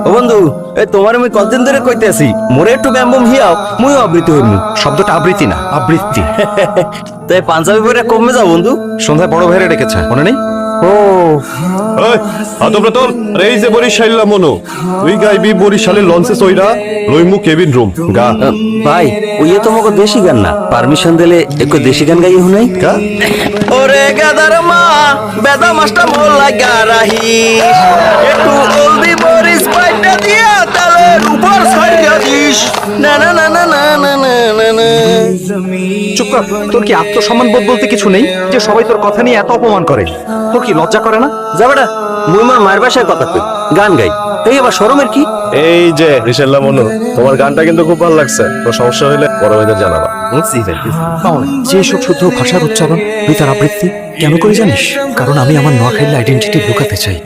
ও বন্ধু, এই তোমার আমি কতদিন ধরে কইতেছি মোরে একটু ব্যাম্বম হিয়াও মুই আবৃত্তি হইমু। শব্দটা আবৃত্তি না, আবৃত্তি। তাই পাঞ্জাবি পরে কমে যাও বন্ধু। সন্ধ্যায় বড় ভাইরে ডেকেছে, মনে নেই? ও আতব্রতন, এই যে বরিশাইলা মনো, তুই গাইবি বরিশালের লঞ্চে চইরা লইমু কেবিন রুম গা। ভাই ওই তোমাকে দেশি গান না, পারমিশন দিলে একটু দেশি গান গাই হুনাই। গা ওরে গাদার মা বেদা মাস্টা মোর লাগা রাহিস, একটু জলদি বরিস পাইটা দিয়া তালের উপর ছাইড়া দিস। না না না না না না না না না। চুপ কর। তোর কি আত্মসম্মান বোধ বলতে কিছু নেই যে সবাই তোর কথা নিয়ে এত অপমান করে? তোর কি লজ্জা করে না? যাবেটা মুই আমার মায়ের বাসায় কথা কই, গান গাই, এই আবার শরমের কি? এই যে রিশাইলা মনো, তোমার গানটা কিন্তু খুব ভালো লাগছে। তো সমস্যা হইলে বড় ভাইদের জানাবা। যে সব শুদ্ধ ভাষার উচ্চারণ তুই তার আবৃত্তি কেন করে জানিস? কারণ আমি আমার নোয়াখালী আইডেন্টিটি লুকাতে চাই।